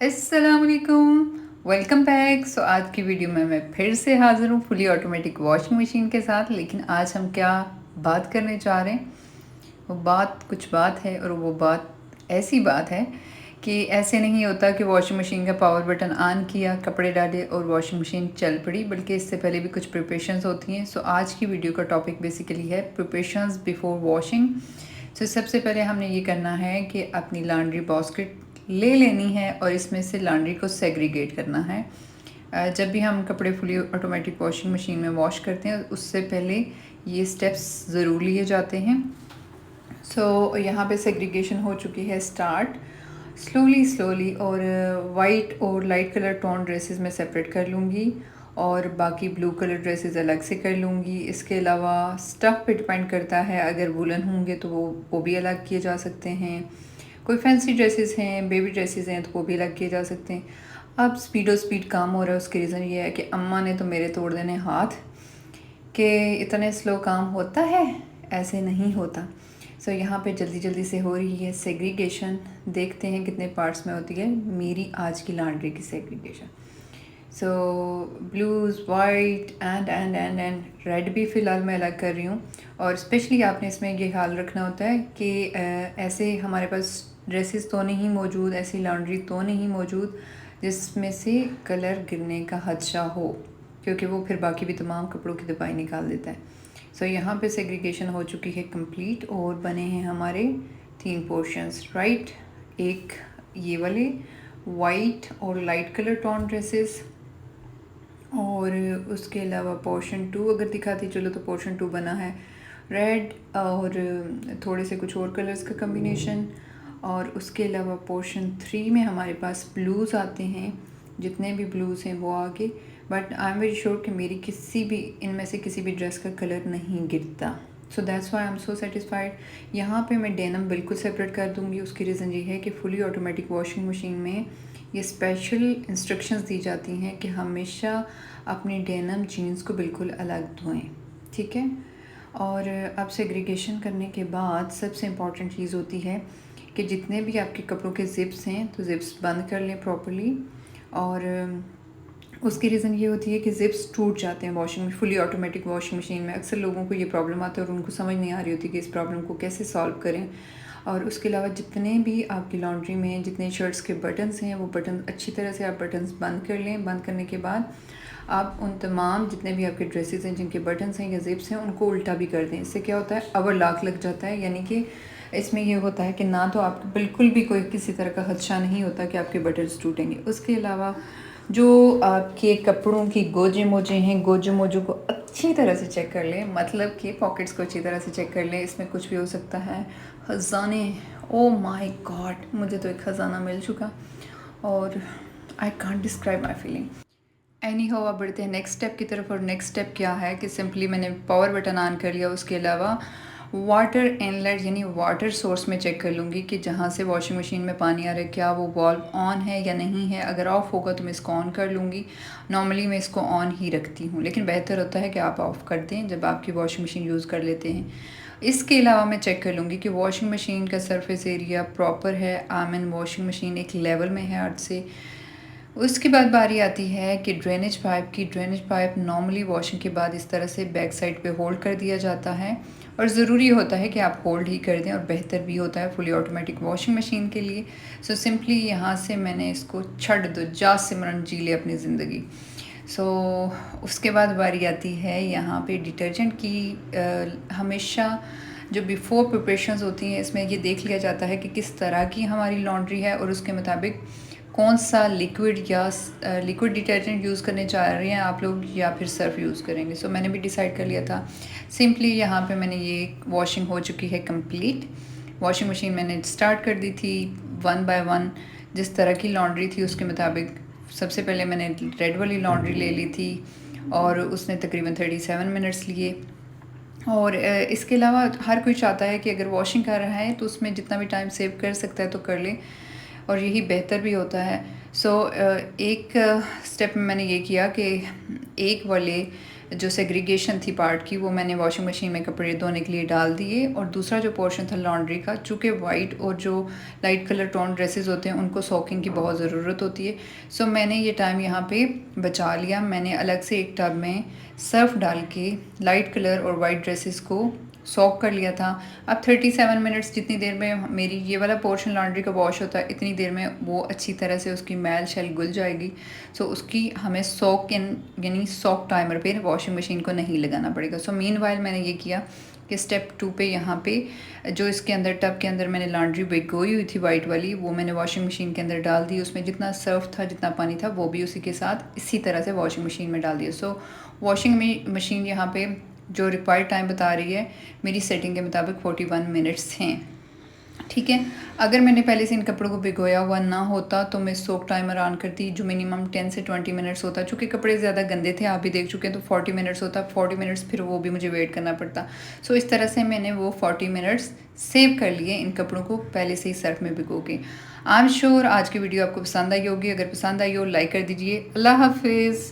अस्सलामुअलैकुम, welcome back. सो आज की वीडियो में मैं फिर से हाज़िर हूँ फुली ऑटोमेटिक वॉशिंग मशीन के साथ। लेकिन आज हम क्या बात करने जा रहे हैं, वो बात कुछ बात है और वो बात ऐसी बात है कि ऐसे नहीं होता कि वॉशिंग मशीन का पावर बटन ऑन किया, कपड़े डाले और वॉशिंग मशीन चल पड़ी, बल्कि इससे पहले भी कुछ प्रिपरेशंस होती हैं। सो आज की वीडियो का टॉपिक बेसिकली है प्रिपरेशंस बिफोर वॉशिंग। सो सबसे पहले हमने ये करना है कि अपनी लॉन्ड्री बास्केट ले लेनी है और इसमें से लॉन्ड्री को सेग्रीगेट करना है। जब भी हम कपड़े फुली ऑटोमेटिक वॉशिंग मशीन में वॉश करते हैं उससे पहले ये स्टेप्स ज़रूर लिए जाते हैं। सो यहाँ पे सेग्रीगेशन हो चुकी है स्टार्ट स्लोली स्लोली, और वाइट और लाइट कलर टोन ड्रेसेस में सेपरेट कर लूँगी और बाकी ब्लू कलर ड्रेसेस अलग से कर लूँगी। इसके अलावा स्टफ़ पे डिपेंड करता है, अगर वुलन होंगे तो वो भी अलग किए जा सकते हैं। कोई फैंसी ड्रेसेस हैं, बेबी ड्रेसेस हैं तो वो भी अलग किए जा सकते हैं। अब स्पीड काम हो रहा है, उसकी रीज़न ये है कि अम्मा ने तो मेरे तोड़ देने हाथ कि इतने स्लो काम होता है, ऐसे नहीं होता। सो यहाँ पे जल्दी जल्दी से हो रही है सेग्रीगेशन। देखते हैं कितने पार्ट्स में होती है मेरी आज की लॉन्ड्री की segregation. So blues, white and red भी फ़िलहाल मैं अलग कर रही हूँ। और स्पेशली आपने इसमें ये ख्याल रखना होता है कि ऐसे हमारे पास ड्रेसेस तो नहीं मौजूद, ऐसी लॉन्ड्री तो नहीं मौजूद जिसमें से कलर गिरने का खदशा हो, क्योंकि वो फिर बाकी भी तमाम कपड़ों की दबाई निकाल देता है। सो यहाँ पे सेग्रीगेशन हो चुकी है कंप्लीट और बने हैं हमारे 3 पोर्शंस, राइट। एक ये वाले वाइट और लाइट कलर टोन ड्रेसेस, और उसके अलावा पोर्शन 2 अगर दिखाती चलो तो पोर्शन 2 बना है रेड और थोड़े से कुछ और कलर्स का कम्बिनेशन। और उसके अलावा पोर्शन 3 में हमारे पास ब्लूज़ आते हैं, जितने भी ब्लूज़ हैं वो आगे। But I am very sure कि मेरी किसी भी इनमें से किसी भी ड्रेस का कलर नहीं गिरता। So that's why I am so satisfied. यहाँ पे मैं डेनम बिल्कुल सेपरेट कर दूँगी। उसकी रीज़न ये है कि फुली ऑटोमेटिक वॉशिंग मशीन में ये स्पेशल इंस्ट्रक्शंस दी जाती हैं कि हमेशा अपनी डेनम जीन्स को बिल्कुल अलग धोएं, ठीक है। और अब सेग्रीगेशन करने के बाद सबसे इम्पॉर्टेंट चीज़ होती है कि जितने भी आपके कपड़ों के ज़िप्स हैं तो ज़िप्स बंद कर लें प्रॉपर्ली। और उसकी रीज़न ये होती है कि ज़िप्स टूट जाते हैं washing fully automatic washing machine में। अक्सर लोगों को ये प्रॉब्लम आती है और उनको समझ नहीं आ रही होती कि इस प्रॉब्लम को कैसे सॉल्व करें। और उसके अलावा जितने भी आपकी लॉन्ड्री में जितने शर्ट्स के बटन्स हैं वो बटन अच्छी तरह से आप बटन्स बंद कर लें। बंद करने के बाद आप उन तमाम जितने भी आपके ड्रेसेस हैं जिनके बटन्स हैं या ज़िप्स हैं उनको उल्टा भी कर दें। इससे क्या होता है, ओवरलॉक लग जाता है, यानी कि इसमें ये होता है कि ना तो आपको बिल्कुल भी कोई किसी तरह का खदशा नहीं होता कि आपके बटन्स टूटेंगे। उसके अलावा जो आपके कपड़ों की गोजे मोजे हैं, गोजे मोजों को अच्छी तरह से चेक कर लें, मतलब कि पॉकेट्स को अच्छी तरह से चेक कर लें। इसमें कुछ भी हो सकता है, ख़जाने। ओ माय गॉड, मुझे तो एक ख़जाना मिल चुका और I can't describe my feeling. Any हो, अब बढ़ते हैं नेक्स्ट स्टेप की तरफ। और नेक्स्ट स्टेप क्या है कि सिंपली मैंने पावर बटन ऑन कर लिया। उसके अलावा वाटर इनलेट यानी वाटर सोर्स में चेक कर लूँगी कि जहाँ से वॉशिंग मशीन में पानी आ रहा है क्या वो वाल्व ऑन है या नहीं है। अगर ऑफ़ होगा तो मैं इसको ऑन कर लूँगी। नॉर्मली मैं इसको ऑन ही रखती हूँ, लेकिन बेहतर होता है कि आप ऑफ़ कर दें जब आपकी वॉशिंग मशीन यूज़ कर लेते हैं। इसके अलावा मैं चेक कर लूँगी कि वॉशिंग मशीन का सरफेस एरिया प्रॉपर है। आई मीन वॉशिंग मशीन एक लेवल में है अर्थ से। उसके बाद बारी आती है कि ड्रेनेज पाइप की। ड्रेनेज पाइप नॉर्मली वॉशिंग के बाद इस तरह से बैक साइड पे होल्ड कर दिया जाता है, और ज़रूरी होता है कि आप होल्ड ही कर दें और बेहतर भी होता है फुली ऑटोमेटिक वॉशिंग मशीन के लिए। सो सिंपली यहाँ से मैंने इसको छड़ दो, जा सिमरन जी ले अपनी ज़िंदगी। सो उसके बाद बारी आती है यहाँ पे डिटर्जेंट की। हमेशा जो बिफ़ोर प्रिपरेशंस होती हैं इसमें ये देख लिया जाता है कि किस तरह की हमारी लॉन्ड्री है और उसके मुताबिक कौन सा लिक्विड या लिक्विड डिटर्जेंट यूज़ करने जा रहे हैं आप लोग या फिर सर्फ यूज़ करेंगे। सो मैंने भी डिसाइड कर लिया था। सिंपली यहाँ पे मैंने ये वॉशिंग हो चुकी है कंप्लीट। वॉशिंग मशीन मैंने स्टार्ट कर दी थी 1 बाय 1, जिस तरह की लॉन्ड्री थी उसके मुताबिक। सबसे पहले मैंने रेड वाली लॉन्ड्री ले ली थी और उसने तकरीबन 37 मिनट्स लिए। और इसके अलावा हर कोई चाहता है कि अगर वॉशिंग कर रहा है तो उसमें जितना भी टाइम सेव कर सकता है तो कर ले, और यही बेहतर भी होता है। सो एक स्टेप में मैंने ये किया कि एक वाले जो सेग्रीगेशन थी पार्ट की वो मैंने वॉशिंग मशीन में कपड़े धोने के लिए डाल दिए। और दूसरा जो पोर्शन था लॉन्ड्री का, चूँकि वाइट और जो लाइट कलर टोन ड्रेसेस होते हैं उनको सॉकिंग की बहुत ज़रूरत होती है, सो मैंने ये टाइम यहाँ पे बचा लिया। मैंने अलग से एक टब में सर्फ डाल के लाइट कलर और वाइट ड्रेसेस को सॉक कर लिया था। अब 37 मिनट्स जितनी देर में मेरी ये वाला पोर्शन लॉन्ड्री का वॉश होता है, इतनी देर में वो अच्छी तरह से उसकी मैल शैल घुल जाएगी। सो उसकी हमें सॉक यानी सॉक टाइमर पे वॉशिंग मशीन को नहीं लगाना पड़ेगा। सो मीनवाइल मैंने ये किया कि स्टेप 2 पे यहाँ पे जो इसके अंदर टब के अंदर मैंने लॉन्ड्री भिगोई हुई थी वाइट वाली, वो मैंने वॉशिंग मशीन के अंदर डाल दी। उसमें जितना सर्फ था, जितना पानी था, वो भी उसी के साथ इसी तरह से वॉशिंग मशीन में डाल दिया। सो वॉशिंग मशीन यहाँ पे जो रिक्वायर्ड टाइम बता रही है मेरी सेटिंग के मुताबिक 41 मिनट्स हैं। ठीक है, अगर मैंने पहले से इन कपड़ों को भिगोया हुआ ना होता तो मैं सोक टाइमर ऑन करती, जो मिनिमम 10 से 20 मिनट्स होता। चूँकि कपड़े ज़्यादा गंदे थे, आप भी देख चुके हैं, तो 40 मिनट्स होता। 40 मिनट्स फिर वो भी मुझे वेट करना पड़ता। सो इस तरह से मैंने वो 40 मिनट्स सेव कर लिए इन कपड़ों को पहले से ही सर्फ में भिगो के। आई एम श्योर आज की वीडियो आपको पसंद आई होगी। अगर पसंद आई हो लाइक कर दीजिए। अल्लाह हाफिज़।